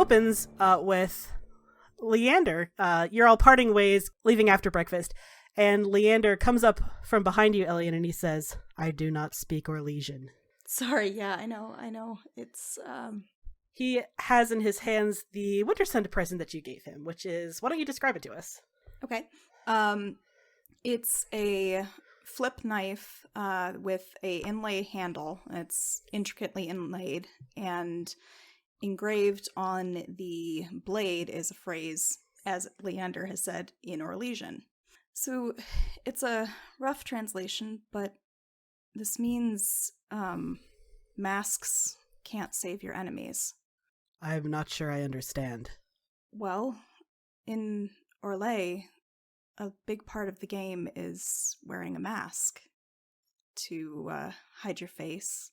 opens with Leander. You're all parting ways, leaving after breakfast, and Leander comes up from behind you, Elian, and he says, "I do not speak Orlesian." Sorry, yeah, I know. It's, He has in his hands the Winter Sun present that you gave him, which is, why don't you describe it to us? Okay. It's a flip knife with a inlay handle. It's intricately inlaid, and engraved on the blade is a phrase, as Leander has said, in Orlesian. So it's a rough translation, but this means masks can't save your enemies. I'm not sure I understand. Well, in Orlais, a big part of the game is wearing a mask to hide your face,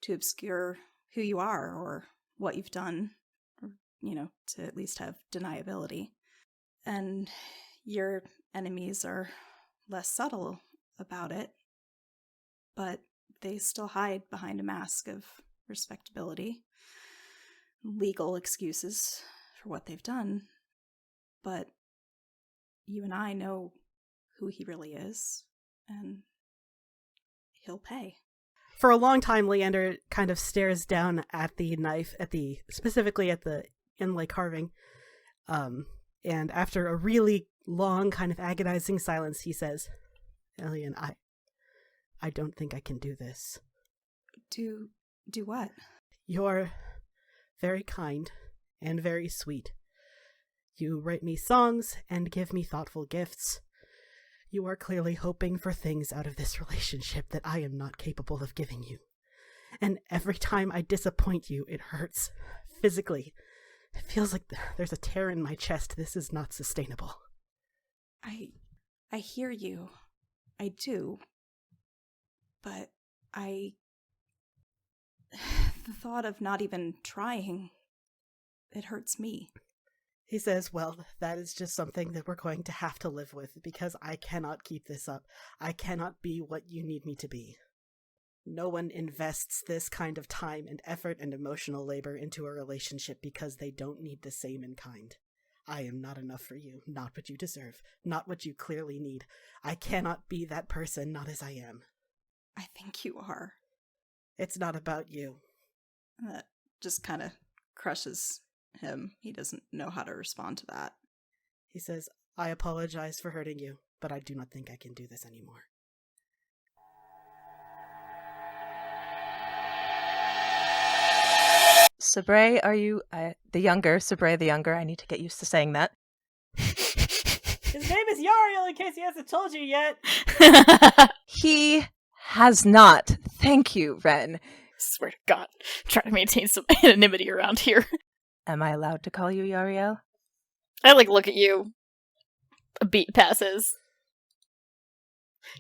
to obscure who you are or what you've done, or, to at least have deniability. And your enemies are less subtle about it, but they still hide behind a mask of respectability, legal excuses for what they've done. But you and I know who he really is, and he'll pay. For a long time, Leander kind of stares down at the knife, specifically at the inlay carving. And after a really long kind of agonizing silence, he says, "Elian, I don't think I can do this." Do what? You're very kind and very sweet. You write me songs and give me thoughtful gifts. You are clearly hoping for things out of this relationship that I am not capable of giving you. And every time I disappoint you, it hurts. Physically. It feels like there's a tear in my chest. This is not sustainable. I hear you. I do. But the thought of not even trying, it hurts me. He says, "Well, that is just something that we're going to have to live with, because I cannot keep this up. I cannot be what you need me to be. No one invests this kind of time and effort and emotional labor into a relationship because they don't need the same in kind. I am not enough for you, not what you deserve, not what you clearly need. I cannot be that person, not as I am." I think you are. "It's not about you." That just kind of crushes him. He doesn't know how to respond to that. He says, "I apologize for hurting you, but I do not think I can do this anymore." Sabre, are you the younger? Sabre the younger. I need to get used to saying that. His name is Yariel, in case he hasn't told you yet. He has not. Thank you, Ren. Swear to God, trying to maintain some anonymity around here. Am I allowed to call you Yariel? I look at you. A beat passes.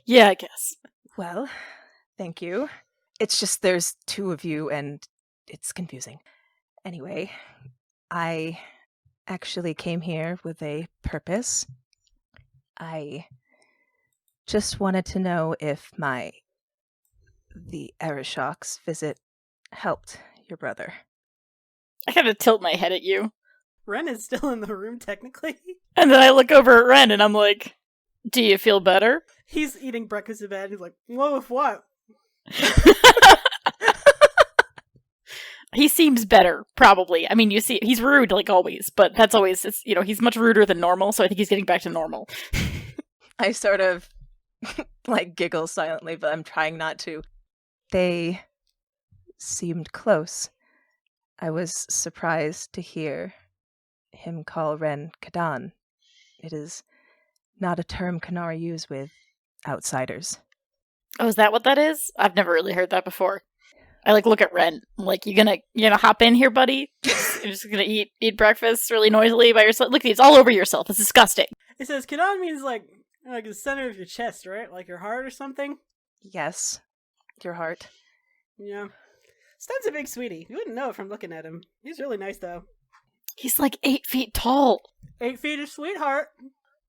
Yeah, I guess. Well, thank you. It's just there's two of you and it's confusing. Anyway, I actually came here with a purpose. I just wanted to know if the Arishok's visit helped your brother. I kind of tilt my head at you. Ren is still in the room, technically. And then I look over at Ren and I'm like, "Do you feel better?" He's eating breakfast in bed. He's like, "What with what?" He seems better, probably. I mean, you see, he's rude like always, but that's always, he's much ruder than normal, so I think he's getting back to normal. I sort of giggle silently, but I'm trying not to. They seemed close. I was surprised to hear him call Ren Kadan. It is not a term Kanara use with outsiders. Oh, is that what that is? I've never really heard that before. I look at Ren. I'm like, you gonna hop in here, buddy? You're just gonna eat breakfast really noisily by yourself? Look, it's all over yourself. It's disgusting. It says Kadan means like the center of your chest, right? Like your heart or something? Yes, your heart. Yeah. Sten's a big sweetie. You wouldn't know it from looking at him. He's really nice, though. He's 8 feet tall. 8 feet of sweetheart.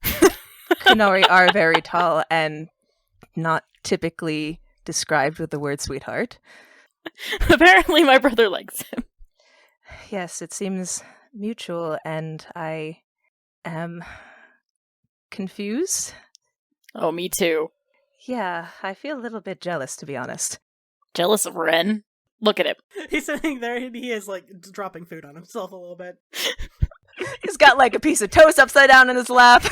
Kunori are very tall and not typically described with the word sweetheart. Apparently my brother likes him. Yes, it seems mutual, and I am confused. Oh, me too. Yeah, I feel a little bit jealous, to be honest. Jealous of Ren? Look at him. He's sitting there and he is like dropping food on himself a little bit. He's got like a piece of toast upside down in his lap.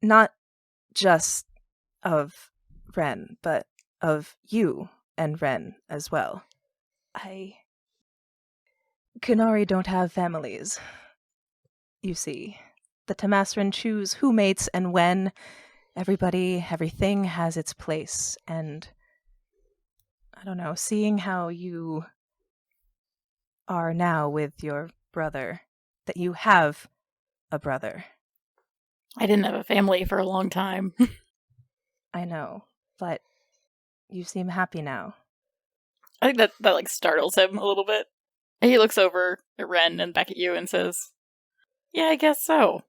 Not just of Ren, but of you and Ren as well. Kenari don't have families. You see, the Tamasran choose who mates and when. Everything has its place, and I don't know, seeing how you are now with your brother, that you have a brother. I didn't have a family for a long time. I know, but you seem happy now. I think that like startles him a little bit. He looks over at Ren and back at you and says, "Yeah, I guess so.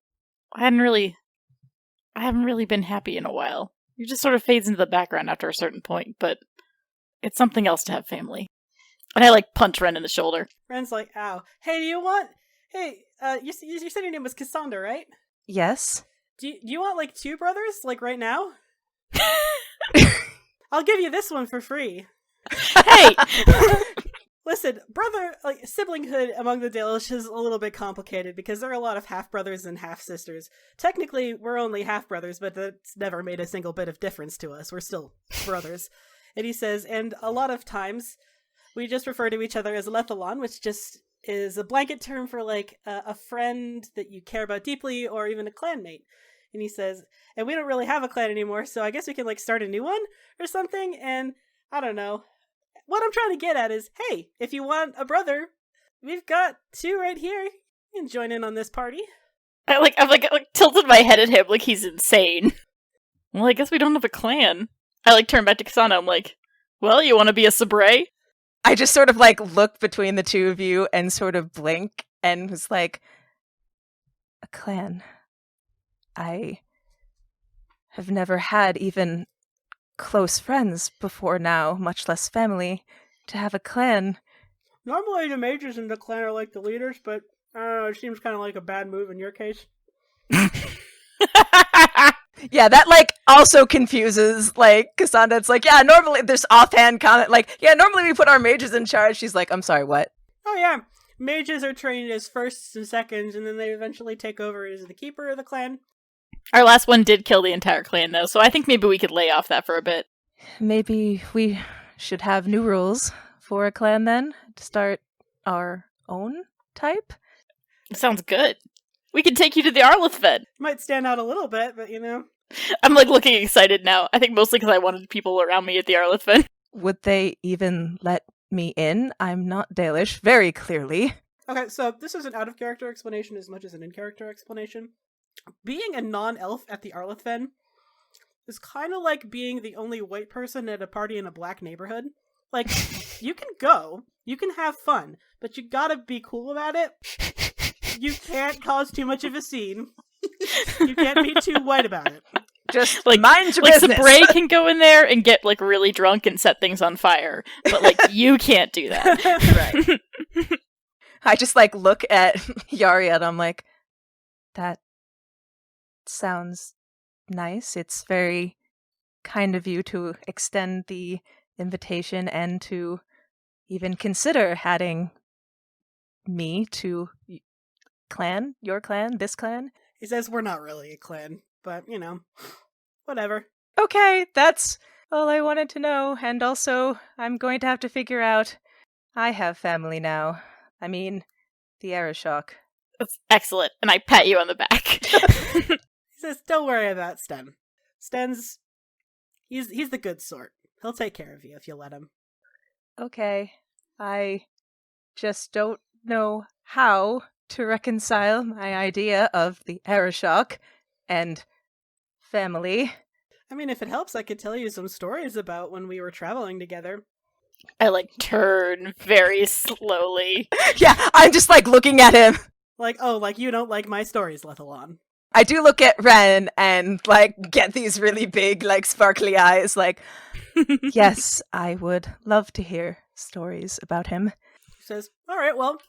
I haven't really been happy in a while. It just sort of fades into the background after a certain point, but it's something else to have family." And I like punch Ren in the shoulder. Ren's like, ow. Hey, you said your name was Cassandra, right? Yes? Do you want like 2 brothers, like right now? I'll give you this one for free. Hey! Listen, siblinghood among the Dalish is a little bit complicated because there are a lot of half-brothers and half-sisters. Technically, we're only half-brothers, but that's never made a single bit of difference to us. We're still brothers. And he says, and a lot of times, we just refer to each other as Lethalon, which just is a blanket term for, like, a friend that you care about deeply, or even a clanmate. And he says, and we don't really have a clan anymore, so I guess we can, like, start a new one or something, and I don't know. What I'm trying to get at is, hey, if you want a brother, we've got 2 right here. You can join in on this party. I tilted my head at him like he's insane. Well, I guess we don't have a clan. I turn back to Kasana. I'm like, well, you want to be a Sabre? I just sort of look between the two of you and sort of blink and was like, a clan. I have never had even close friends before now, much less family, to have a clan. Normally the mages in the clan are like the leaders, but I don't know, it seems kind of like a bad move in your case. Yeah, that also confuses Cassandra. It's yeah, normally there's offhand comment yeah, normally we put our mages in charge. She's like, I'm sorry, what? Oh yeah, mages are trained as firsts and seconds, and then they eventually take over as the keeper of the clan. Our last one did kill the entire clan, though, so I think maybe we could lay off that for a bit. Maybe we should have new rules for a clan then, to start our own type? Sounds good. We can take you to the Arlithfed. Might stand out a little bit, but you know. I'm looking excited now. I think mostly because I wanted people around me at the Arlithfed. Would they even let me in? I'm not Dalish, very clearly. Okay, so this is an out-of-character explanation as much as an in-character explanation. Being a non-elf at the Arlithfed is kind of like being the only white person at a party in a black neighborhood. You can go, you can have fun, but you gotta be cool about it. You can't cause too much of a scene. You can't be too white about it. Just mind your business. Sabre can go in there and get really drunk and set things on fire, but you can't do that. Right. I just look at Yari and I'm like, that sounds nice. It's very kind of you to extend the invitation and to even consider adding me to your clan, this clan. He says we're not really a clan, but whatever. Okay, that's all I wanted to know. And also, I'm going to have to figure out, I have family now. I mean, the Arashok. That's excellent. And I pat you on the back. He says, don't worry about Sten. Sten's, he's the good sort. He'll take care of you if you let him. Okay. I just don't know how to reconcile my idea of the Arashok and family. I mean, if it helps, I could tell you some stories about when we were traveling together. I turn very slowly. Yeah, I'm just looking at him. You don't like my stories, Lethalon. I do look at Ren and get these really big sparkly eyes yes, I would love to hear stories about him. He says, all right, well,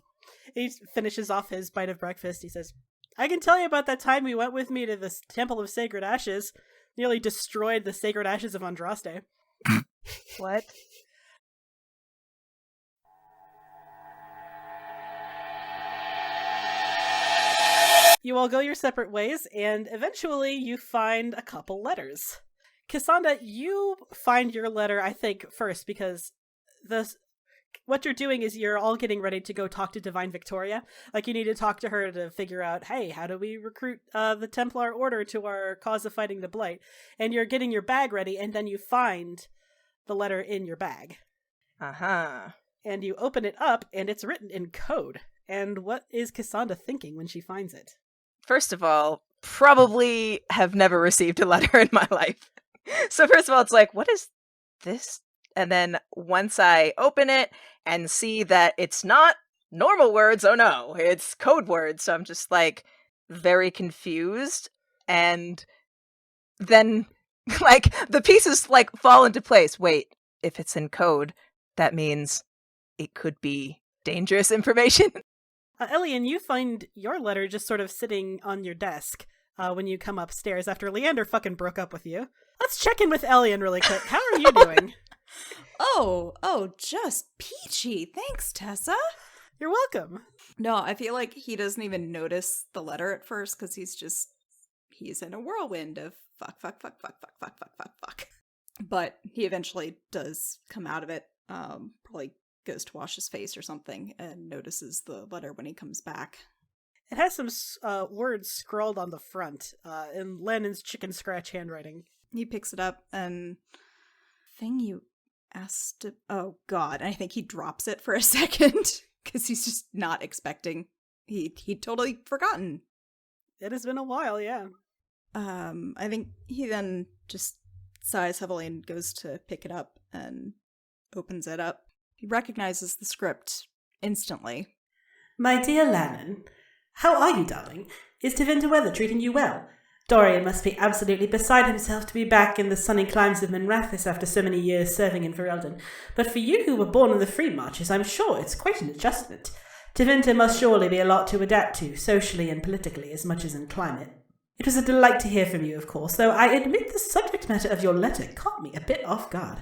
He finishes off his bite of breakfast. He says, I can tell you about that time you went with me to the Temple of Sacred Ashes. Nearly destroyed the Sacred Ashes of Andraste. What? You all go your separate ways, and eventually you find a couple letters. Cassandra, you find your letter, I think, first, because what you're doing is you're all getting ready to go talk to Divine Victoria. Like, you need to talk to her to figure out, hey, how do we recruit the Templar Order to our cause of fighting the Blight? And you're getting your bag ready, and then you find the letter in your bag. Uh-huh. And you open it up, and it's written in code. And what is Cassandra thinking when she finds it? First of all, probably have never received a letter in my life. So first of all, it's like, what is this? And then once I open it and see that it's not normal words, oh no, it's code words. So I'm just like very confused. And then like the pieces like fall into place. Wait, if it's in code, that means it could be dangerous information. Elian, you find your letter just sort of sitting on your desk when you come upstairs after Leander fucking broke up with you. Let's check in with Elian really quick. How are you doing? Oh, just peachy. Thanks, Tessa. You're welcome. No, I feel like he doesn't even notice the letter at first because he's in a whirlwind of fuck. But he eventually does come out of it, probably goes to wash his face or something and notices the letter when he comes back. It has some words scrawled on the front in Lennon's chicken scratch handwriting. He picks it up and thing you asked to, oh god, I think he drops it for a second because he's just not expecting. He'd totally forgotten. It has been a while, yeah. I think he then just sighs heavily and goes to pick it up and opens it up. He recognizes the script instantly. My dear Lannon, how are you, darling? Is Tevinter weather treating you well? Dorian must be absolutely beside himself to be back in the sunny climes of Minrathis after so many years serving in Ferelden. But for you who were born in the Free Marches, I'm sure it's quite an adjustment. Tevinter must surely be a lot to adapt to, socially and politically, as much as in climate. It was a delight to hear from you, of course, though I admit the subject matter of your letter caught me a bit off guard.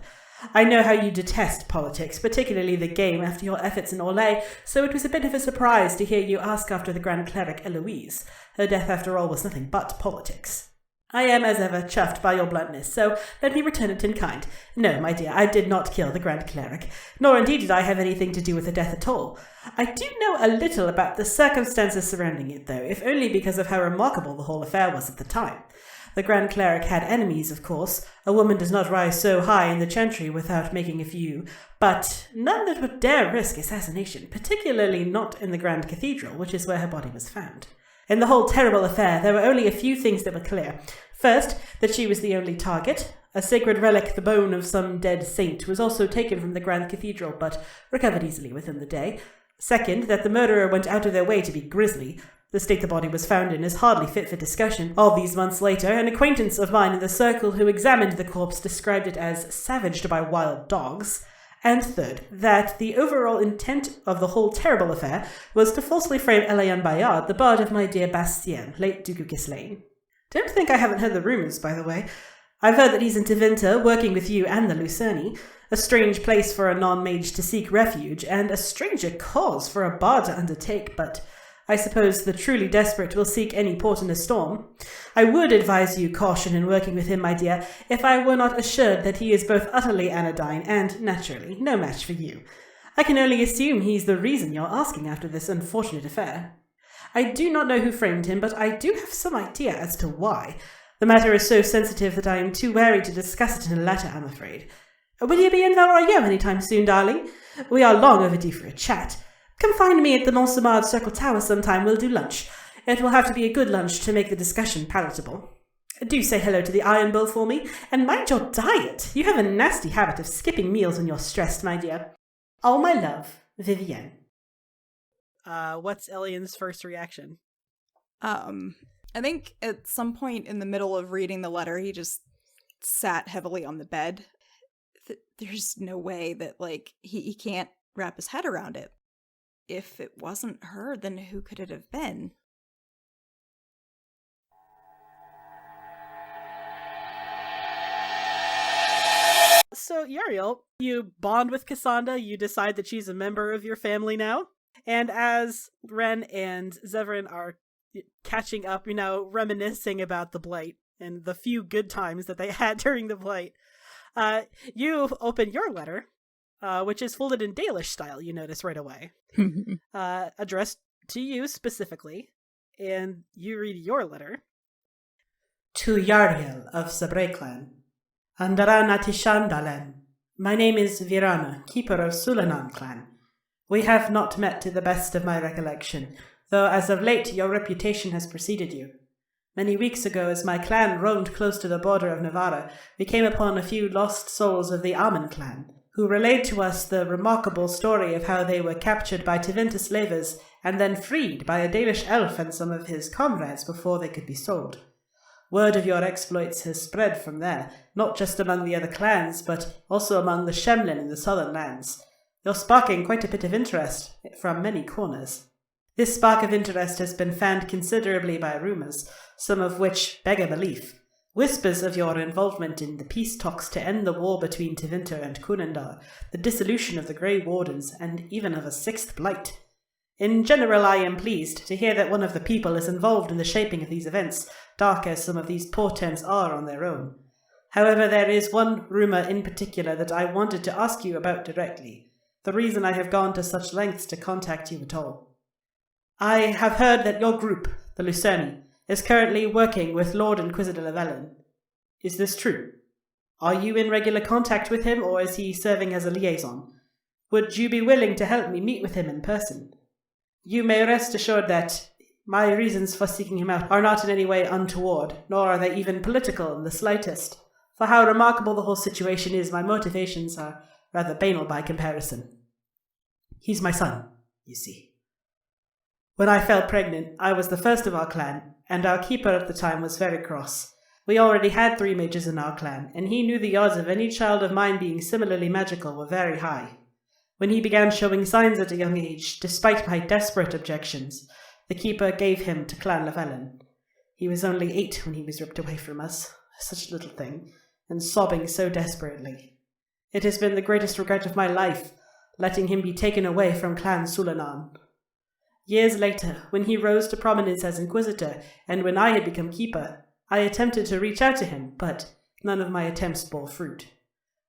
I know how you detest politics, particularly the game after your efforts in Orlais, so it was a bit of a surprise to hear you ask after the Grand Cleric Eloise. Her death, after all, was nothing but politics. I am, as ever, chuffed by your bluntness, so let me return it in kind. No, my dear, I did not kill the Grand Cleric, nor indeed did I have anything to do with the death at all. I do know a little about the circumstances surrounding it, though, if only because of how remarkable the whole affair was at the time. The Grand Cleric had enemies, of course. A woman does not rise so high in the Chantry without making a few, but none that would dare risk assassination, particularly not in the Grand Cathedral, which is where her body was found. In the whole terrible affair, there were only a few things that were clear. First, that she was the only target. A sacred relic, the bone of some dead saint, was also taken from the Grand Cathedral, but recovered easily within the day. Second, that the murderer went out of their way to be grisly. The state the body was found in is hardly fit for discussion. All these months later, an acquaintance of mine in the circle who examined the corpse described it as savaged by wild dogs. And third, that the overall intent of the whole terrible affair was to falsely frame Elian Bayard, the bard of my dear Bastien, late Duke of Ghislaine. Don't think I haven't heard the rumours, by the way. I've heard that he's in Tevinter, working with you and the Lucerni. A strange place for a non-mage to seek refuge, and a stranger cause for a bard to undertake, but I suppose the truly desperate will seek any port in a storm. I would advise you caution in working with him, my dear, if I were not assured that he is both utterly anodyne and, naturally, no match for you. I can only assume he's the reason you're asking after this unfortunate affair. I do not know who framed him, but I do have some idea as to why. The matter is so sensitive that I am too wary to discuss it in a letter, I'm afraid. Will you be in Valroyaux any time soon, darling? We are long overdue for a chat. Come find me at the Nonsemard Circle Tower sometime. We'll do lunch. It will have to be a good lunch to make the discussion palatable. Do say hello to the Iron Bull for me, and mind your diet. You have a nasty habit of skipping meals when you're stressed, my dear. All my love, Vivienne. What's Elian's first reaction? I think at some point in the middle of reading the letter, he just sat heavily on the bed. There's no way that, like, he can't wrap his head around it. if it wasn't her, then who could it have been? So, Uriel, you bond with Cassandra, you decide that she's a member of your family now, and as Ren and Zevran are catching up, reminiscing about the Blight and the few good times that they had during the Blight, you open your letter, which is folded in Dalish style, you notice right away, addressed to you specifically, and you read your letter. To Yariel of Sabre clan. Andara Natishan Dalen. My name is Virana, keeper of Sulanan clan. We have not met to the best of my recollection, though as of late your reputation has preceded you. Many weeks ago, as my clan roamed close to the border of Navarra, we came upon a few lost souls of the Amen clan, who relayed to us the remarkable story of how they were captured by Tevinter slavers and then freed by a Dalish elf and some of his comrades before they could be sold. Word of your exploits has spread from there, not just among the other clans, but also among the Shemlin in the southern lands. You're sparking quite a bit of interest from many corners. This spark of interest has been fanned considerably by rumours, some of which beg a belief. Whispers of your involvement in the peace talks to end the war between Tevinter and Kunandar, the dissolution of the Grey Wardens, and even of a sixth Blight. In general, I am pleased to hear that one of the people is involved in the shaping of these events, dark as some of these portents are on their own. However, there is one rumour in particular that I wanted to ask you about directly, the reason I have gone to such lengths to contact you at all. I have heard that your group, the Lucerni, is currently working with Lord Inquisitor Llewellyn. Is this true? Are you in regular contact with him, or is he serving as a liaison? Would you be willing to help me meet with him in person? You may rest assured that my reasons for seeking him out are not in any way untoward, nor are they even political in the slightest. For how remarkable the whole situation is, my motivations are rather banal by comparison. He's my son, you see. When I fell pregnant, I was the first of our clan, and our keeper at the time was very cross. We already had 3 mages in our clan, and he knew the odds of any child of mine being similarly magical were very high. When he began showing signs at a young age, despite my desperate objections, the keeper gave him to Clan Llewellyn. He was only 8 when he was ripped away from us, such a little thing, and sobbing so desperately. It has been the greatest regret of my life, letting him be taken away from Clan Sulanan. Years later, when he rose to prominence as Inquisitor, and when I had become Keeper, I attempted to reach out to him, but none of my attempts bore fruit.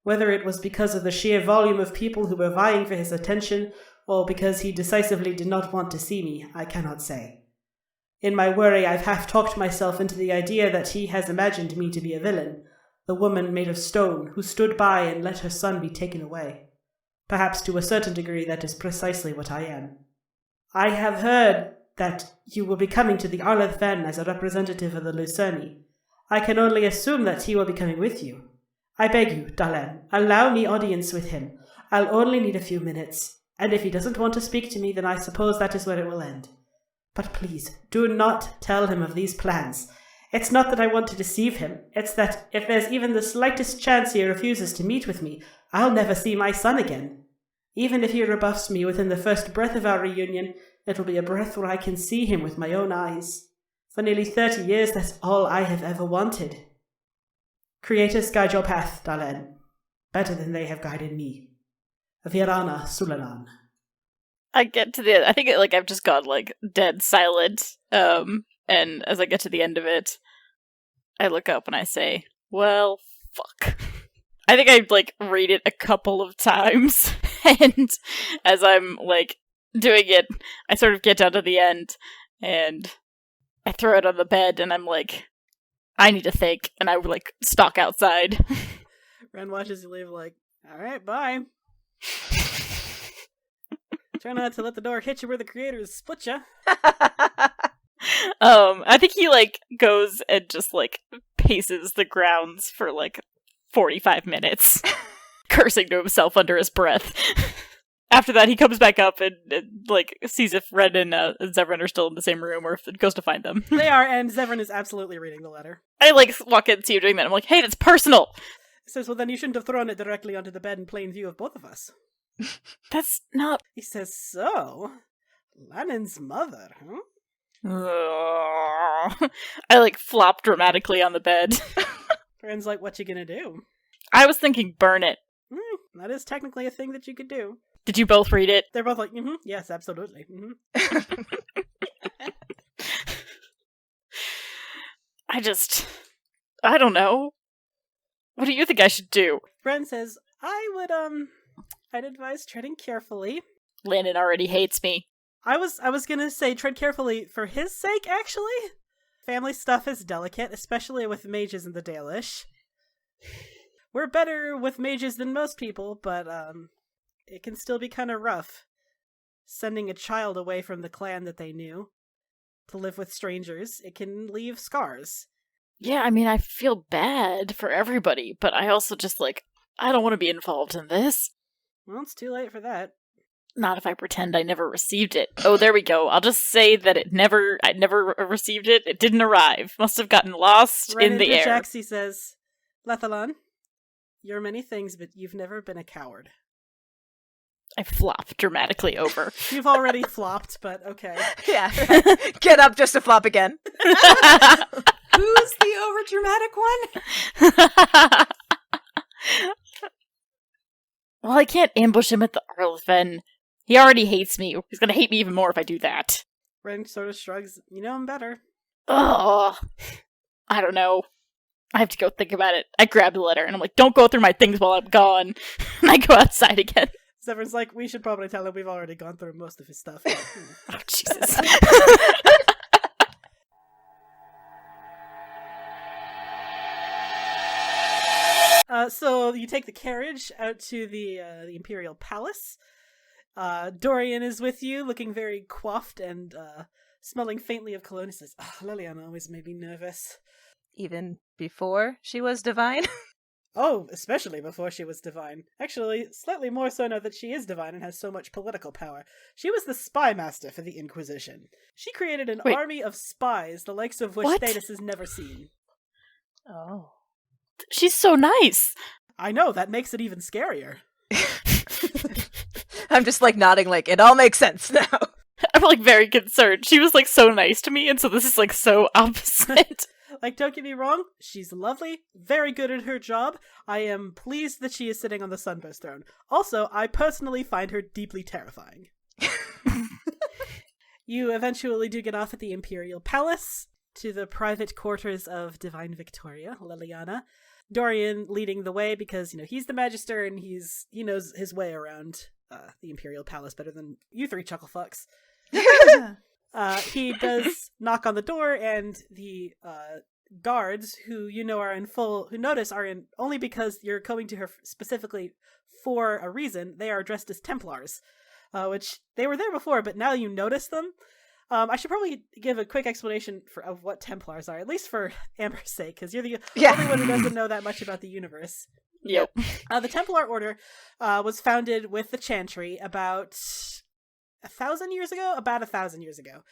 Whether it was because of the sheer volume of people who were vying for his attention, or because he decisively did not want to see me, I cannot say. In my worry, I've half-talked myself into the idea that he has imagined me to be a villain, the woman made of stone who stood by and let her son be taken away. Perhaps to a certain degree that is precisely what I am. I have heard that you will be coming to the Arleth Fen as a representative of the Lucerni. I can only assume that he will be coming with you. I beg you, Dalen, allow me audience with him. I'll only need a few minutes, and if he doesn't want to speak to me, then I suppose that is where it will end. But please, do not tell him of these plans. It's not that I want to deceive him, it's that if there's even the slightest chance he refuses to meet with me, I'll never see my son again. Even if he rebuffs me within the first breath of our reunion, it'll be a breath where I can see him with my own eyes. For nearly 30 years, that's all I have ever wanted. Creators guide your path, Dalen, better than they have guided me. Virana Sulanan. I get to the I think I've just gone dead silent. And as I get to the end of it, I look up and I say, well, fuck. I think I read it a couple of times, and as I'm doing it, I sort of get down to the end and I throw it on the bed and I'm like, I need to think, and I would stalk outside. Ren watches you leave alright, bye. Try not to let the door hit you where the creators split you. I think he goes and just paces the grounds for 45 minutes, cursing to himself under his breath. After that, he comes back up and sees if Ren and Zevran are still in the same room, or if it goes to find them. They are, and Zevran is absolutely reading the letter. I walk in and see you doing that. I'm like, hey, that's personal. He says, well, then you shouldn't have thrown it directly onto the bed in plain view of both of us. That's not... He says, so, Lannon's mother, huh? I flop dramatically on the bed. Friend's like, what you gonna do? I was thinking burn it. That is technically a thing that you could do. Did you both read it? They're both like, yes, absolutely. Mm-hmm. I don't know. What do you think I should do? Bren says, I'd advise treading carefully. Landon already hates me. I was gonna say tread carefully for his sake, actually. Family stuff is delicate, especially with mages in the Dalish. We're better with mages than most people, but, it can still be kind of rough. Sending a child away from the clan that they knew to live with strangers, it can leave scars. Yeah, I mean, I feel bad for everybody, but I also just, I don't want to be involved in this. Well, it's too late for that. Not if I pretend I never received it. Oh, there we go. I'll just say that I never received it. It didn't arrive. Must have gotten lost in the air. Jaxie says, Lethalon, you're many things, but you've never been a coward. I flop dramatically over. You've already flopped, but okay. Yeah. Get up just to flop again. Who's the overdramatic one? Well, I can't ambush him at the Arlfen. He already hates me. He's gonna hate me even more if I do that. Ren sort of shrugs. You know him better. Ugh. I don't know. I have to go think about it. I grab the letter and I'm like, don't go through my things while I'm gone. And I go outside again. Severn's like, we should probably tell him we've already gone through most of his stuff. Oh, Jesus. So you take the carriage out to the Imperial Palace. Dorian is with you, looking very coiffed and smelling faintly of cologne. He says, Liliana always made me nervous. Even before she was divine? Oh, especially before she was divine. Actually, slightly more so now that she is divine and has so much political power. She was the spy master for the Inquisition. She created an army of spies, the likes of which Thetis has never seen. Oh. She's so nice. I know, that makes it even scarier. I'm just nodding it all makes sense now. I'm very concerned. She was so nice to me, and so this is so opposite. Don't get me wrong, she's lovely, very good at her job. I am pleased that she is sitting on the Sunburst throne. Also, I personally find her deeply terrifying. You eventually do get off at the Imperial Palace to the private quarters of Divine Victoria, Liliana. Dorian leading the way because, he's the Magister and he knows his way around the Imperial Palace better than you three chucklefucks. He does knock on the door, and the guards, who notice are in only because you're coming to her specifically for a reason. They are dressed as Templars, which they were there before, but now you notice them. I should probably give a quick explanation of what Templars are, at least for Amber's sake, because you're the only one who doesn't know that much about the universe. Yep. The Templar Order was founded with the Chantry about 1,000 years ago? About 1,000 years ago.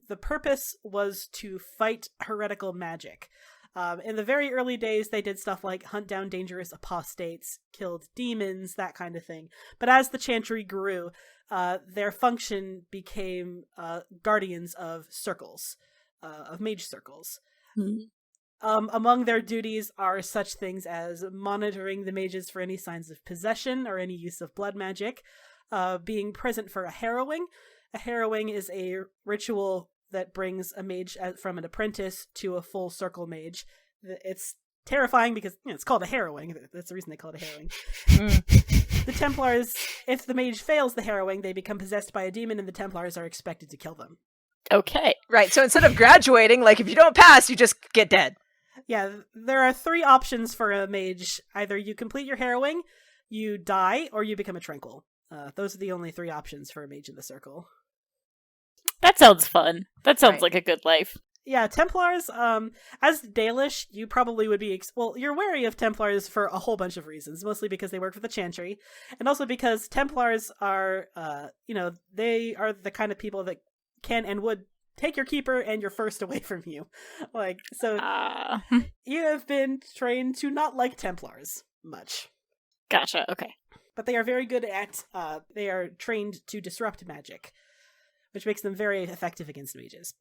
The purpose was to fight heretical magic. In the very early days, they did stuff like hunt down dangerous apostates, killed demons, that kind of thing. But as the Chantry grew, their function became guardians of circles, of mage circles. Mm-hmm. Among their duties are such things as monitoring the mages for any signs of possession or any use of blood magic, being present for a harrowing. A harrowing is a ritual that brings a mage from an apprentice to a full circle mage. It's terrifying because it's called a harrowing. That's the reason they call it a harrowing. The Templars, if the mage fails the harrowing, they become possessed by a demon, and the Templars are expected to kill them. Okay. Right, so instead of graduating, if you don't pass, you just get dead. Yeah, there are 3 options for a mage. Either you complete your harrowing, you die, or you become a tranquil. Those are the only 3 options for a mage in the circle. That sounds fun. That sounds like a good life. Yeah, Templars, as Dalish, you probably would be, you're wary of Templars for a whole bunch of reasons, mostly because they work for the Chantry, and also because Templars are, they are the kind of people that can and would take your keeper and your first away from you. You have been trained to not like Templars much. Gotcha, okay. But they are very good at, they are trained to disrupt magic. which makes them very effective against mages.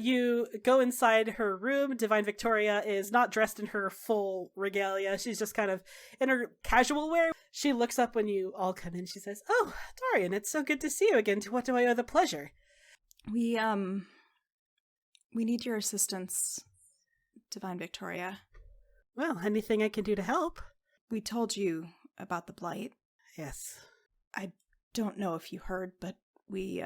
You go inside her room. Divine Victoria is not dressed in her full regalia. She's just kind of in her casual wear. She looks up when you all come in. She says, "Oh, Dorian, it's so good to see you again. To what do I owe the pleasure?" We need your assistance, Divine Victoria. Well, anything I can do to help. We told you about the Blight. Yes. I don't know if you heard, but we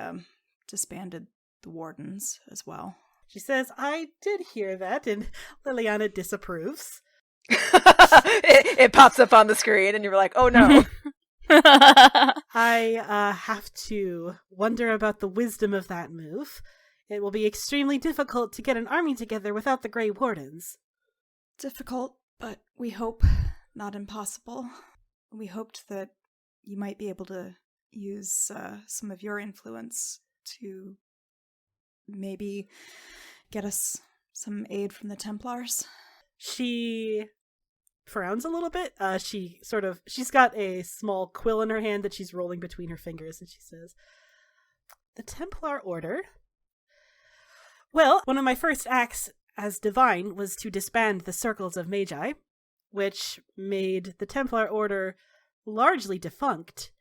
disbanded the wardens as well. She says, "I did hear that," and Liliana disapproves. it pops up on the screen, and you're like, "Oh no!" I have to wonder about the wisdom of that move. It will be extremely difficult to get an army together without the Grey Wardens. Difficult, but we hope not impossible. We hoped that you might be able to use some of your influence to maybe get us some aid from the Templars. She frowns a little bit. She's got a small quill in her hand that she's rolling between her fingers, and she says, "The Templar Order? Well, one of my first acts as divine was to disband the Circles of Magi, which made the Templar Order largely defunct.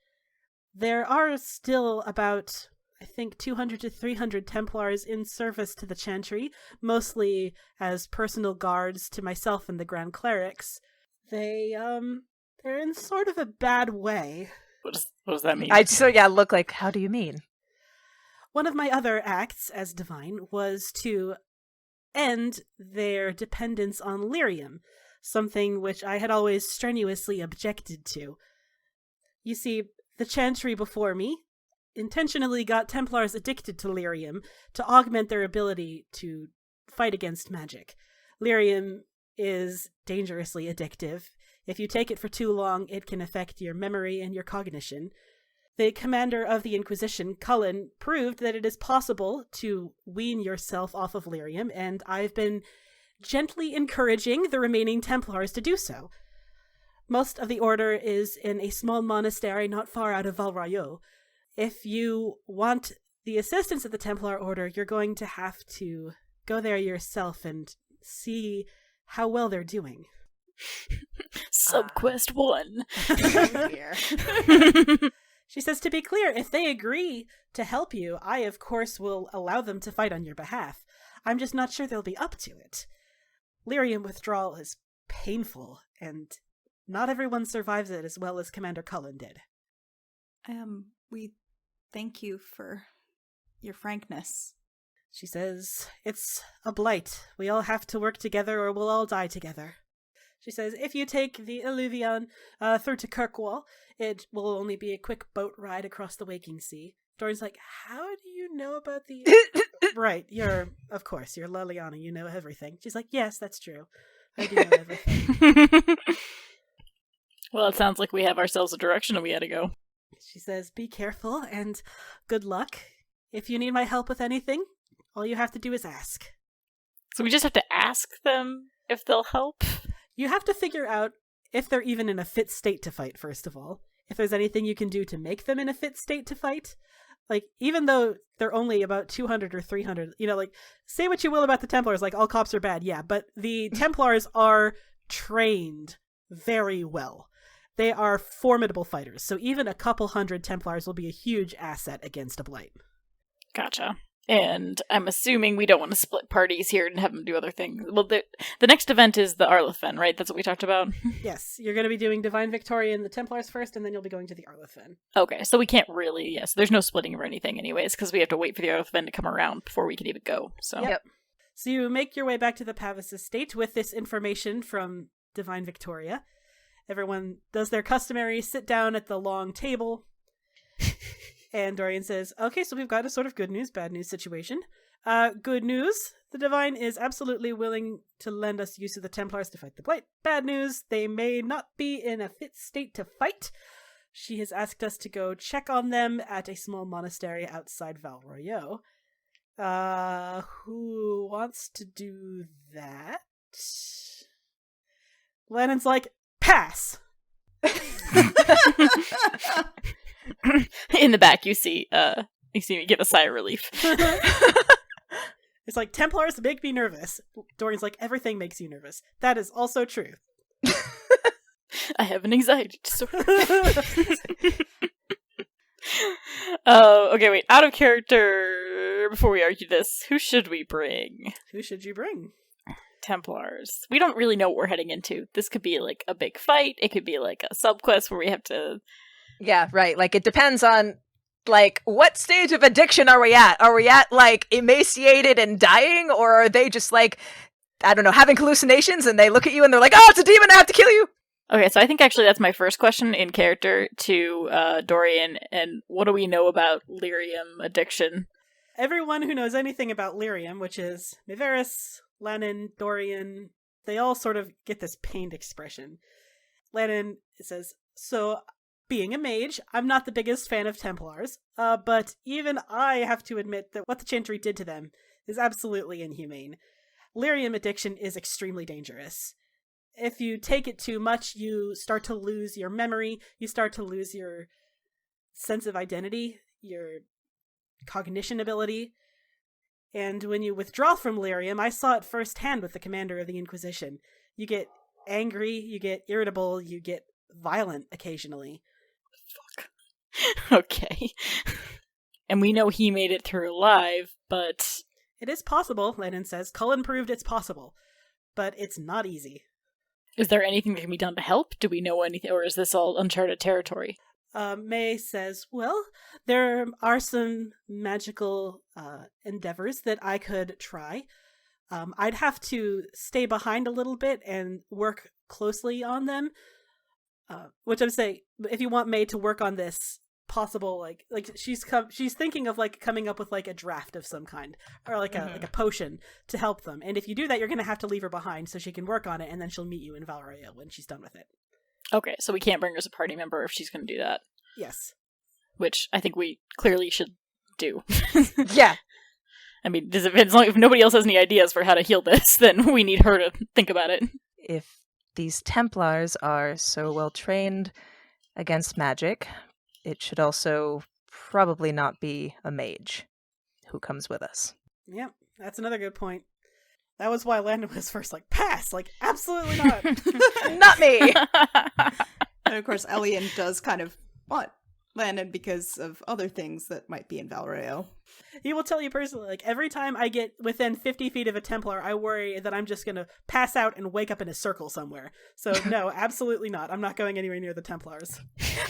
There are still about, I think, 200 to 300 Templars in service to the Chantry, mostly as personal guards to myself and the Grand Clerics. They're in sort of a bad way." What does that mean? Look like, how do you mean? One of my other acts as divine was to end their dependence on lyrium, something which I had always strenuously objected to. You see, the Chantry before me intentionally got Templars addicted to lyrium to augment their ability to fight against magic. Lyrium is dangerously addictive. If you take it for too long, it can affect your memory and your cognition. The commander of the Inquisition, Cullen, proved that it is possible to wean yourself off of lyrium, and I've been gently encouraging the remaining Templars to do so. Most of the order is in a small monastery not far out of Val Royeaux. If you want the assistance of the Templar Order, you're going to have to go there yourself and see how well they're doing. Subquest 1. She says, to be clear, if they agree to help you, I, of course, will allow them to fight on your behalf. I'm just not sure they'll be up to it. Lyrium withdrawal is painful, and not everyone survives it as well as Commander Cullen did. We thank you for your frankness. She says, it's a blight. We all have to work together or we'll all die together. She says, if you take the Illuvion through to Kirkwall, it will only be a quick boat ride across the Waking Sea. Dorian's like, how do you know about the... Right, of course, you're Liliana, you know everything. She's like, yes, that's true. I do know everything. Well, it sounds like we have ourselves a direction and we had to go. She says, be careful and good luck. If you need my help with anything, all you have to do is ask. So we just have to ask them if they'll help? You have to figure out if they're even in a fit state to fight, first of all. If there's anything you can do to make them in a fit state to fight. Like, even though they're only about 200 or 300, say what you will about the Templars, like, all cops are bad, yeah, but the Templars are trained very well. They are formidable fighters, so even a couple hundred Templars will be a huge asset against a Blight. Gotcha. And I'm assuming we don't want to split parties here and have them do other things. Well, the next event is the Arlethen, right? That's what we talked about? Yes, you're going to be doing Divine Victoria and the Templars first, and then you'll be going to the Arlethen. Okay, so we can't really, yes, there's no splitting or anything anyways, because we have to wait for the Arlethen to come around before we can even go, so. Yep. So you make your way back to the Pavis estate with this information from Divine Victoria. Everyone does their customary sit down at the long table. And Dorian says, okay, so we've got a sort of good news, bad news situation. Good news, the Divine is absolutely willing to lend us use of the Templars to fight the Blight. Bad news, they may not be in a fit state to fight. She has asked us to go check on them at a small monastery outside Val Royeaux. Who wants to do that? Lennon's like, pass! In the back, you see You see me give a sigh of relief. It's like, Templars make me nervous. Dorian's like, everything makes you nervous. That is also true. I have an anxiety disorder. Okay, wait. Out of character, before we argue this, who should we bring? Who should you bring? Templars. We don't really know what we're heading into. This could be like a big fight. It could be like a subquest where we have to... Yeah, right. Like, it depends on, like, what stage of addiction are we at? Are we at, like, emaciated and dying? Or are they just, like, I don't know, having hallucinations and they look at you and they're like, oh, it's a demon, I have to kill you! Okay, so I think actually that's my first question in character to Dorian, and what do we know about lyrium addiction? Everyone who knows anything about lyrium, which is Miveris, Lennon, Dorian, they all sort of get this pained expression. Lennon says, so, being a mage, I'm not the biggest fan of Templars, but even I have to admit that what the Chantry did to them is absolutely inhumane. Lyrium addiction is extremely dangerous. If you take it too much, you start to lose your memory, you start to lose your sense of identity, your cognition ability. And when you withdraw from lyrium, I saw it firsthand with the commander of the Inquisition. You get angry, you get irritable, you get violent occasionally. Fuck. Okay. And we know he made it through alive, but... It is possible, Lennon says. Cullen proved it's possible. But it's not easy. Is there anything that can be done to help? Do we know anything, or is this all uncharted territory? May says, well, there are some magical endeavors that I could try. I'd have to stay behind a little bit and work closely on them. Which I'm saying, if you want May to work on this possible, like she's thinking of like coming up with like a draft of some kind, or like a potion to help them. And if you do that, you're going to have to leave her behind so she can work on it, and then she'll meet you in Valraya when she's done with it. Okay, so we can't bring her as a party member if she's going to do that. Yes. Which I think we clearly should do. Yeah. I mean, as long if nobody else has any ideas for how to heal this, then we need her to think about it. If these Templars are so well trained against magic, it should also probably not be a mage who comes with us. Yep, that's another good point. That was why Landon was first like, pass! Like, absolutely not! Not me! And of course, Elian does kind of want Landon because of other things that might be in Valraya. He will tell you personally, like, every time I get within 50 feet of a Templar, I worry that I'm just gonna pass out and wake up in a circle somewhere. So, no, absolutely not. I'm not going anywhere near the Templars.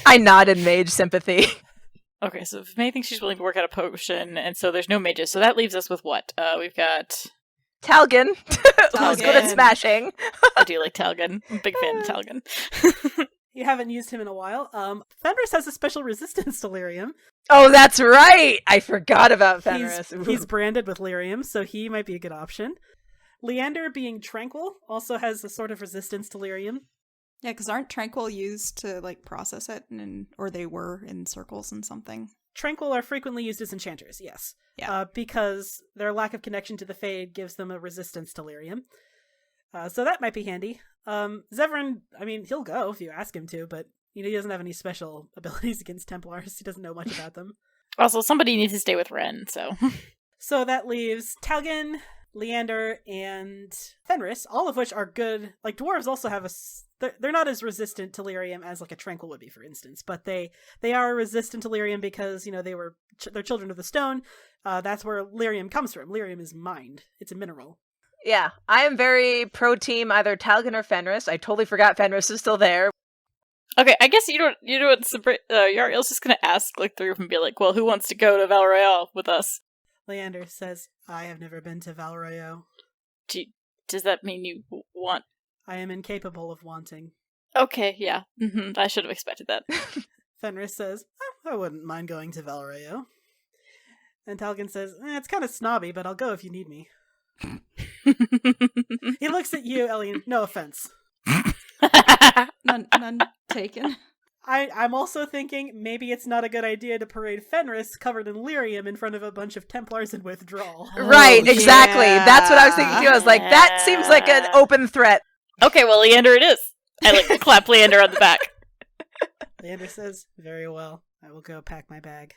I nod in mage sympathy. Okay, so if May thinks she's willing to work out a potion, and so there's no mages, so that leaves us with what? We've got... Talgan, who's good at smashing. I do like Talgan. I'm a big fan of Talgan. You haven't used him in a while. Fenris has a special resistance to lyrium. Oh, that's right! I forgot about Fenris. He's branded with lyrium, so he might be a good option. Leander, being tranquil, also has a sort of resistance to lyrium. Yeah, because aren't tranquil used to, like, process it, or they were in circles and something? Tranquil are frequently used as enchanters, yes. Yeah. Because their lack of connection to the Fade gives them a resistance to lyrium. So that might be handy. Zevran, I mean, he'll go if you ask him to, but he doesn't have any special abilities against Templars. He doesn't know much about them. Also, somebody needs to stay with Ren, so... So that leaves Talgan, Leander, and Fenris, all of which are good. Like, dwarves also have they're not as resistant to lyrium as, like, a tranquil would be, for instance, but they are resistant to lyrium because, they're children of the stone. That's where lyrium comes from. Lyrium is mined. It's a mineral. Yeah, I am very pro-team either Talgan or Fenris. I totally forgot Fenris is still there. Okay, I guess Yariel's just gonna ask, like, the group and be like, well, who wants to go to Val Royale with us? Leander says, I have never been to Val Royale. Does that mean you want? I am incapable of wanting. Okay, yeah. I should have expected that. Fenris says, I wouldn't mind going to Val Royale. And Talgan says, it's kind of snobby, but I'll go if you need me. He looks at you, Elian. No offense. None taken. I'm also thinking maybe it's not a good idea to parade Fenris covered in lyrium in front of a bunch of Templars in withdrawal. Right, exactly. Yeah. That's what I was thinking too. I was like, that seems like an open threat. Okay, well, Leander it is. I like to clap Leander on the back. Leander says, very well. I will go pack my bag.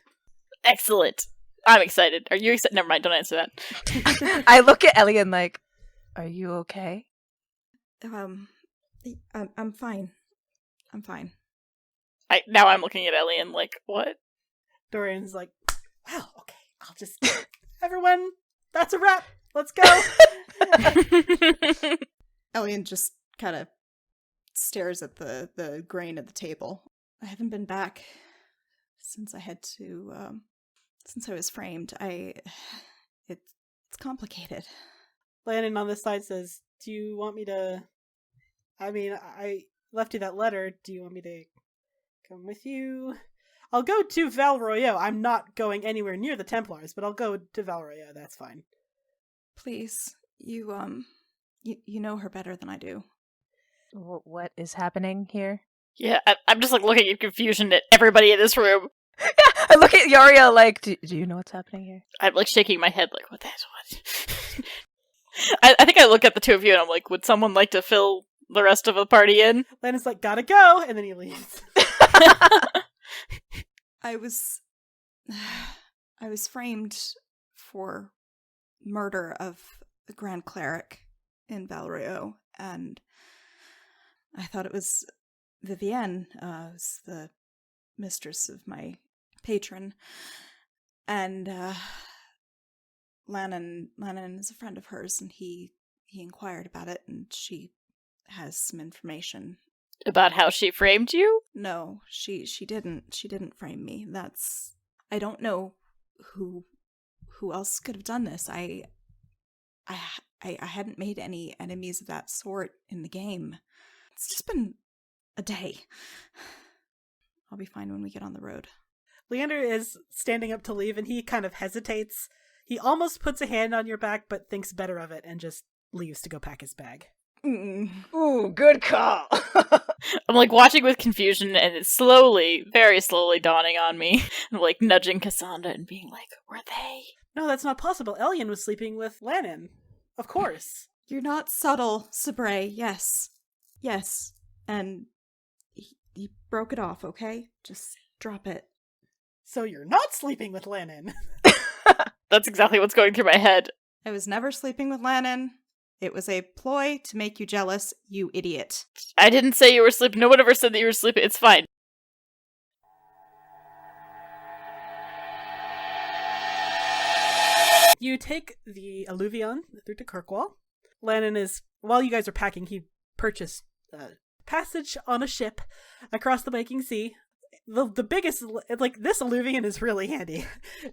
Excellent. I'm excited. Are you excited? Never mind, don't answer that. I look at Elian like, are you okay? I'm fine. I'm fine. Now I'm looking at Ellie and like, what? Dorian's like, well, okay, I'll just... Everyone, that's a wrap. Let's go. Elian just kind of stares at the grain at the table. I haven't been back since I had to, since I was framed. It's complicated. Landon on this side says, do you want me to... I mean, I left you that letter. Do you want me to come with you? I'll go to Val Royeaux. I'm not going anywhere near the Templars, but I'll go to Val Royeaux. That's fine. Please, you know her better than I do. What is happening here? Yeah, I'm just like looking in confusion at everybody in this room. Yeah, I look at Yaria like, do you know what's happening here? I'm like shaking my head like, what? I think I look at the two of you and I'm like, would someone like to fill the rest of the party in? Landon's like, gotta go, and then he leaves. I was framed for murder of the Grand Cleric in Val Royeaux, and I thought it was Vivienne, was the mistress of my patron, and Lannon is a friend of hers, and he inquired about it, and she has some information. About how she framed you? No, she didn't frame me. I don't know who else could have done this. I hadn't made any enemies of that sort in the game. It's just been a day. I'll be fine when we get on the road. Leander is standing up to leave, and he kind of hesitates. He almost puts a hand on your back, but thinks better of it and just leaves to go pack his bag. Ooh, good call. I'm like watching with confusion, and it's slowly, very slowly dawning on me. I'm like nudging Cassandra and being like, were they? No, that's not possible. Elian was sleeping with Lannon. Of course. You're not subtle, Sabre. Yes. And he broke it off, okay? Just drop it. So you're not sleeping with Lannon. That's exactly what's going through my head. I was never sleeping with Lannon. It was a ploy to make you jealous, you idiot. I didn't say you were sleeping. No one ever said that you were sleeping. It's fine. You take the Alluvion through to Kirkwall. Lannon is, while you guys are packing, he purchased passage on a ship across the Waking Sea. The biggest, like, this Alluvion is really handy.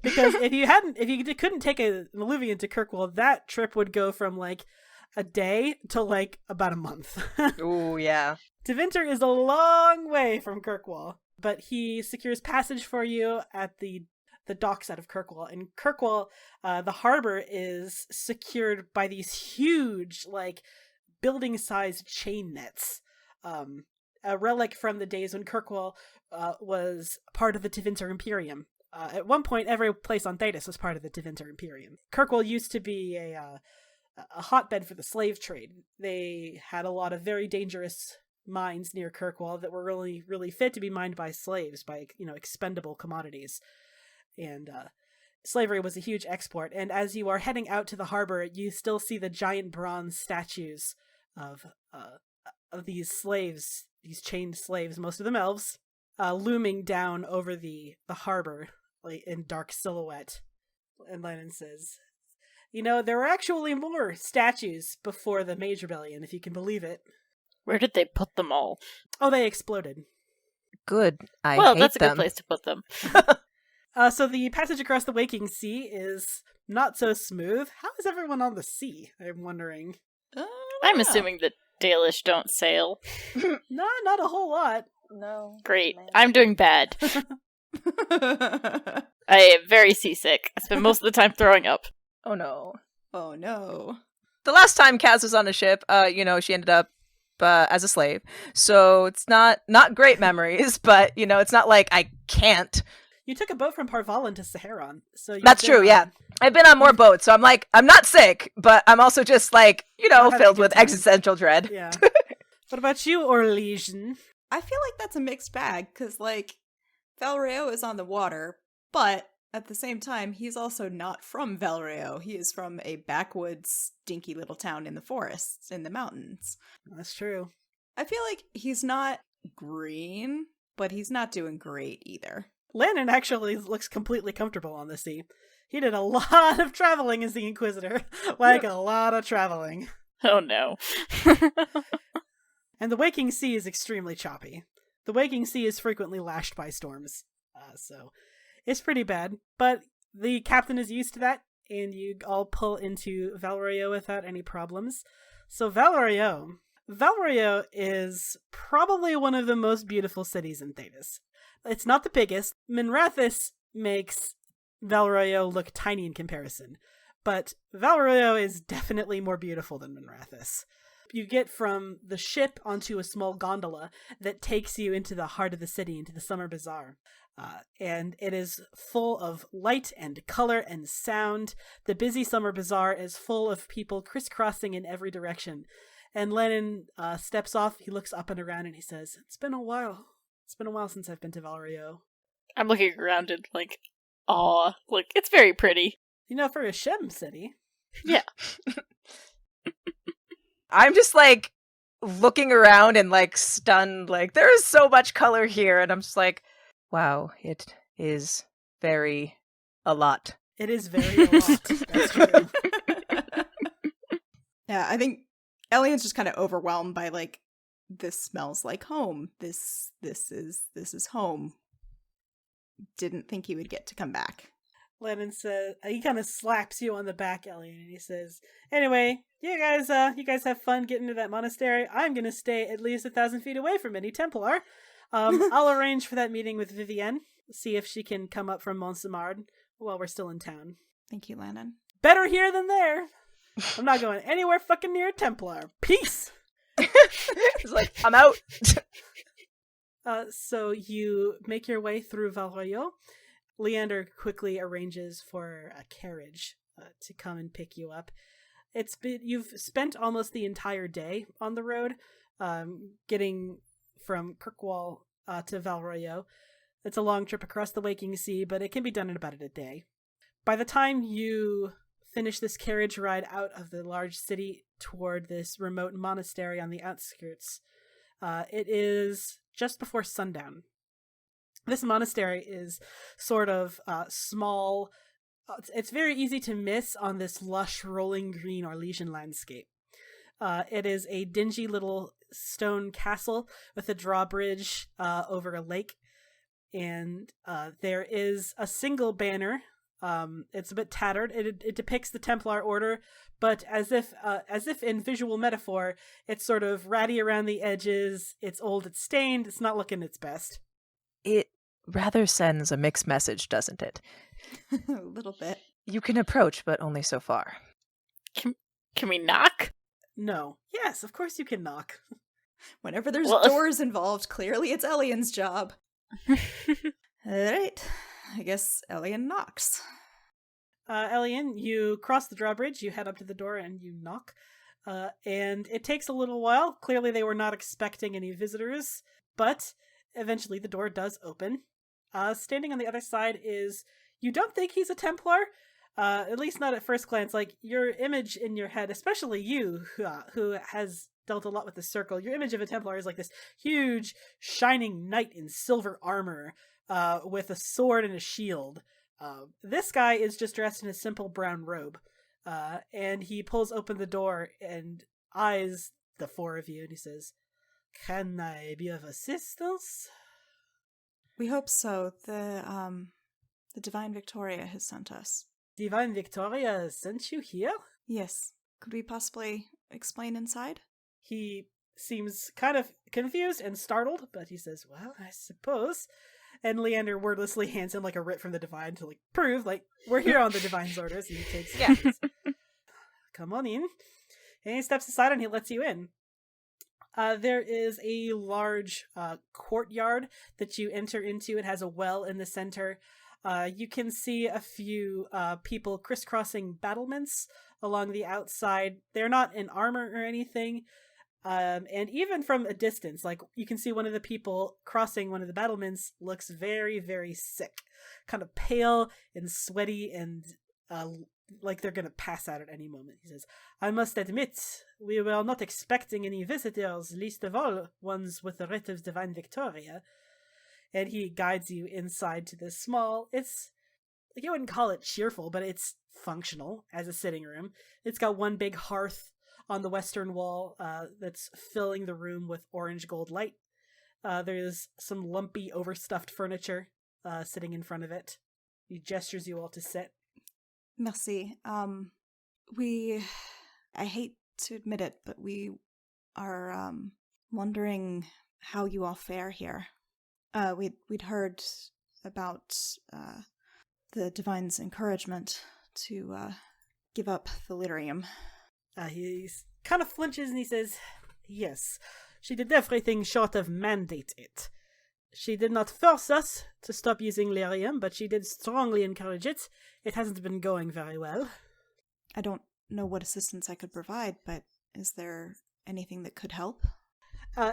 Because if you couldn't take an Alluvion to Kirkwall, that trip would go from, like, a day to, like, about a month. Ooh, yeah. Tevinter is a long way from Kirkwall, but he secures passage for you at the docks out of Kirkwall. In Kirkwall, the harbor is secured by these huge, like, building-sized chain nets. A relic from the days when Kirkwall was part of the Tevinter Imperium. At one point, every place on Thedas was part of the Tevinter Imperium. Kirkwall used to be a hotbed for the slave trade. They had a lot of very dangerous mines near Kirkwall that were really, really fit to be mined by slaves, by, expendable commodities. And slavery was a huge export. And as you are heading out to the harbor, you still see the giant bronze statues of these slaves, these chained slaves, most of them elves, looming down over the harbor, like in dark silhouette. And Lennon says, there were actually more statues before the Mage Rebellion, if you can believe it. Where did they put them all? Oh, they exploded. Good. Well, hate that's a them. good place to put them. So the passage across the Waking Sea is not so smooth. How is everyone on the sea? I'm wondering. I'm assuming that Dalish don't sail. No, not a whole lot. No. Great. I'm doing bad. I am very seasick. I spend most of the time throwing up. Oh no. Oh no. The last time Kaz was on a ship, she ended up as a slave. So it's not great memories, but, it's not like I can't. You took a boat from Parvalan to Saharan. That's true, yeah. I've been on more boats, so I'm like, I'm not sick, but I'm also just like, filled with existential dread. Yeah. What about you, Orlesian? I feel like that's a mixed bag, because, like, Val Royeaux is on the water, but at the same time, he's also not from Valrio. He is from a backwoods, stinky little town in the forests, in the mountains. That's true. I feel like he's not green, but he's not doing great either. Landon actually looks completely comfortable on the sea. He did a lot of traveling as the Inquisitor. Like, a lot of traveling. Oh no. And the Waking Sea is extremely choppy. The Waking Sea is frequently lashed by storms. So it's pretty bad. But the captain is used to that, and you all pull into Valrio without any problems. So Valrio is probably one of the most beautiful cities in Thedas. It's not the biggest. Minrathous makes Valrio look tiny in comparison, but Valrio is definitely more beautiful than Minrathous. You get from the ship onto a small gondola that takes you into the heart of the city, into the Summer Bazaar. And it is full of light and color and sound. The busy Summer Bazaar is full of people crisscrossing in every direction. And Lennon steps off, he looks up and around, and he says, "It's been a while. It's been a while since I've been to Valrio." I'm looking around and like, aw, like, it's very pretty. You know, for a Shem city. Yeah. I'm just like looking around and like stunned, like there is so much color here, and I'm just like, wow, it is very a lot. It is very a lot. That's true. Yeah, I think Elian's just kind of overwhelmed by like, this smells like home. This is home. Didn't think he would get to come back. Lennon says, he kind of slaps you on the back, Elliot, and he says, "Anyway, you guys have fun getting to that monastery. I'm gonna stay at least 1,000 feet away from any Templar. I'll arrange for that meeting with Vivienne, see if she can come up from Montsemard while we're still in town. Thank you, Landon. Better here than there. I'm not going anywhere fucking near a Templar. Peace." It's like, I'm out. So you make your way through Valroyo. Leander quickly arranges for a carriage to come and pick you up. You've spent almost the entire day on the road, getting from Kirkwall to Valroyo. It's a long trip across the Waking Sea, but it can be done in about a day. By the time you finish this carriage ride out of the large city toward this remote monastery on the outskirts, it is just before sundown. This monastery is sort of small. It's very easy to miss on this lush, rolling green Orlesian landscape. It is a dingy little stone castle with a drawbridge over a lake, and there is a single banner. It's a bit tattered. It depicts the Templar Order, but as if in visual metaphor, it's sort of ratty around the edges. It's old. It's stained. It's not looking its best. It rather sends a mixed message, doesn't it? A little bit. You can approach, but only so far. Can we knock? No. Yes, of course you can knock. Whenever there's Well, doors involved, clearly it's Elian's job. Alright, I guess Elian knocks. Elian, you cross the drawbridge, you head up to the door, and you knock. And it takes a little while. Clearly they were not expecting any visitors, but eventually the door does open. Standing on the other side is, you don't think he's a Templar, at least not at first glance. Like, your image in your head, especially you, who has dealt a lot with the Circle, your image of a Templar is like this huge, shining knight in silver armor, with a sword and a shield. This guy is just dressed in a simple brown robe, and he pulls open the door and eyes the four of you, and he says, "Can I be of assistance?" We hope so. The Divine Victoria has sent us. Divine Victoria sent you here? Yes. Could we possibly explain inside? He seems kind of confused and startled, but he says, "Well, I suppose." And Leander wordlessly hands him like a writ from the Divine to like prove, like, we're here on the Divine's orders. And he takes keys. "Come on in." And he steps aside and he lets you in. There is a large courtyard that you enter into. It has a well in the center. You can see a few people crisscrossing battlements along the outside. They're not in armor or anything, And even from a distance, like, you can see one of the people crossing one of the battlements looks very, very sick. Kind of pale and sweaty and like they're gonna pass out at any moment. He says, I must admit, we were not expecting any visitors, least of all ones with the writ of Divine Victoria. And he guides you inside to this small, it's, like, you wouldn't call it cheerful, but it's functional as a sitting room. It's got one big hearth on the western wall that's filling the room with orange gold light. There's some lumpy, overstuffed furniture sitting in front of it. He gestures you all to sit. Merci. I hate to admit it, but we are wondering how you all fare here. We'd heard about the Divine's encouragement to give up the lyrium. He kind of flinches and he says, yes, she did everything short of mandate it. She did not force us to stop using lyrium, but she did strongly encourage it. It hasn't been going very well. I don't know what assistance I could provide, but is there anything that could help?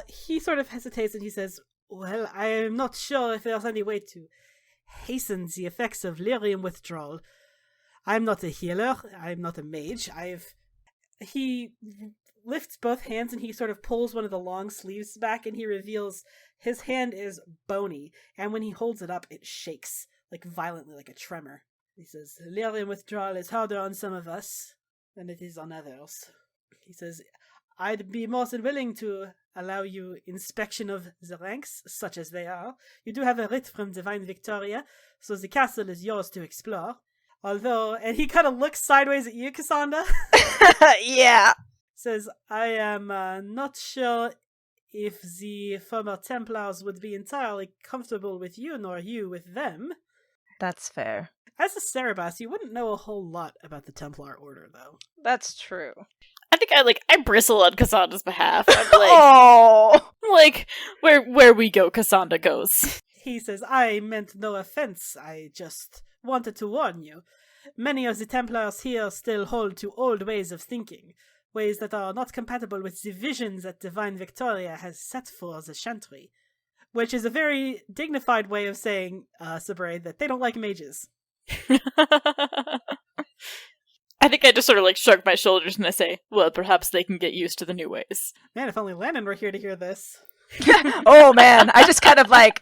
He sort of hesitates and he says, well, I'm not sure if there's any way to hasten the effects of lyrium withdrawal. I'm not a healer. I'm not a mage. He lifts both hands and he sort of pulls one of the long sleeves back and he reveals his hand is bony, and when he holds it up, it shakes, like violently, like a tremor. He says, lyrium withdrawal is harder on some of us than it is on others. He says, I'd be more than willing to allow you inspection of the ranks, such as they are. You do have a writ from Divine Victoria, so the castle is yours to explore. Although, and he kind of looks sideways at you, Cassandra. Yeah. Says, I am not sure if the former Templars would be entirely comfortable with you, nor you with them. That's fair. As a Cerebas, you wouldn't know a whole lot about the Templar Order, though. That's true. I think I bristle on Cassandra's behalf. I'm like, Oh, like where we go, Cassandra goes. He says, I meant no offense. I just wanted to warn you. Many of the Templars here still hold to old ways of thinking, ways that are not compatible with the visions that Divine Victoria has set for the Chantry, which is a very dignified way of saying, Sabrae, that they don't like mages. I think I just sort of like shrug my shoulders and I say, well, perhaps they can get used to the new ways. Man, if only Landon were here to hear this. oh man! I just kind of like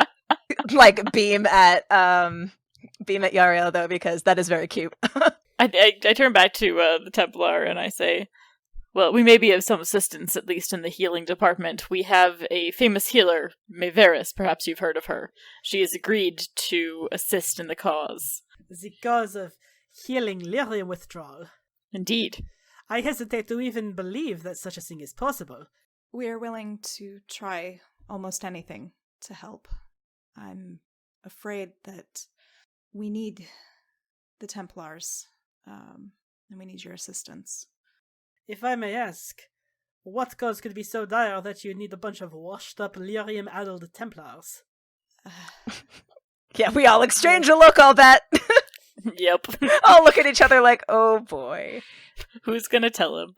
beam at Yariel though, because that is very cute. I turn back to the Templar and I say, well, we may be of some assistance, at least in the healing department. We have a famous healer, Maeveris, perhaps you've heard of her. She has agreed to assist in the cause. The cause of healing lyrium withdrawal. Indeed. I hesitate to even believe that such a thing is possible. We are willing to try almost anything to help. I'm afraid that we need the Templars, and we need your assistance. If I may ask, what cause could be so dire that you need a bunch of washed-up, lyrium-addled Templars? Yeah, we all exchange a look, I'll bet. Yep. All look at each other like, oh boy. Who's gonna tell him?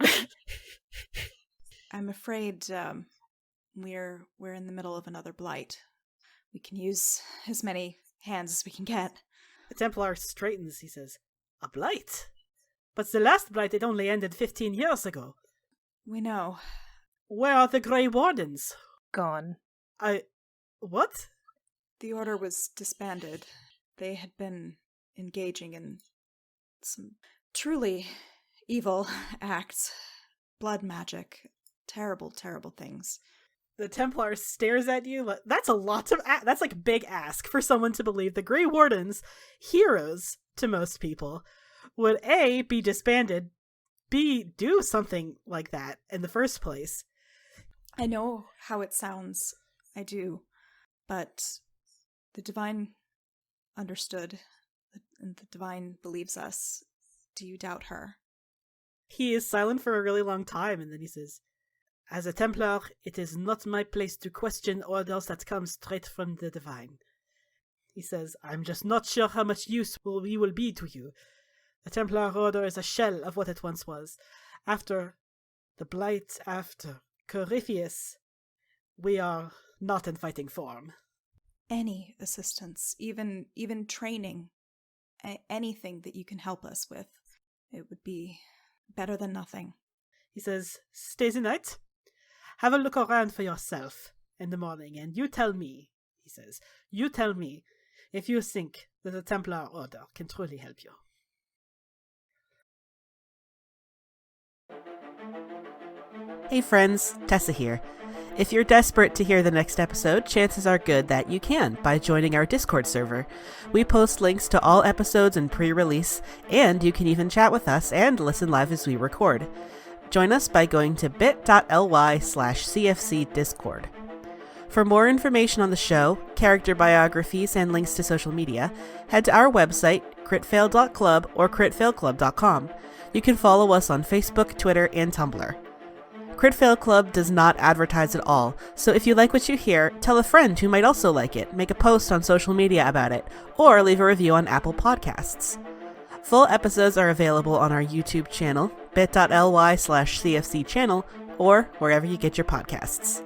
I'm afraid we're in the middle of another blight. We can use as many hands as we can get. The Templar straightens, he says, a blight? But the last blight, it only ended 15 years ago. We know. Where are the Grey Wardens? Gone. What? The Order was disbanded. They had been engaging in some truly evil acts. Blood magic. Terrible, terrible things. The Templar stares at you. That's a lot of... that's like big ask for someone to believe the Grey Wardens, heroes to most people, would A, be disbanded, B, do something like that in the first place. I know how it sounds. I do. But the Divine understood, and the Divine believes us. Do you doubt her? He is silent for a really long time, and then he says, as a Templar, it is not my place to question orders that come straight from the Divine. He says, I'm just not sure how much use we will be to you. The Templar Order is a shell of what it once was. After the Blight, after Corypheus, we are not in fighting form. Any assistance, even training, anything that you can help us with, it would be better than nothing. He says, stay the night. Have a look around for yourself in the morning, and you tell me, he says, you tell me if you think that the Templar Order can truly help you. Hey friends, Tessa here. If you're desperate to hear the next episode, chances are good that you can by joining our Discord server. We post links to all episodes in pre-release, and you can even chat with us and listen live as we record. Join us by going to bit.ly/CFCDiscord. For more information on the show, character biographies, and links to social media, head to our website, critfail.club or critfailclub.com. You can follow us on Facebook, Twitter, and Tumblr. Crit Fail Club does not advertise at all, so if you like what you hear, tell a friend who might also like it, make a post on social media about it, or leave a review on Apple Podcasts. Full episodes are available on our YouTube channel, bit.ly/CFC channel, or wherever you get your podcasts.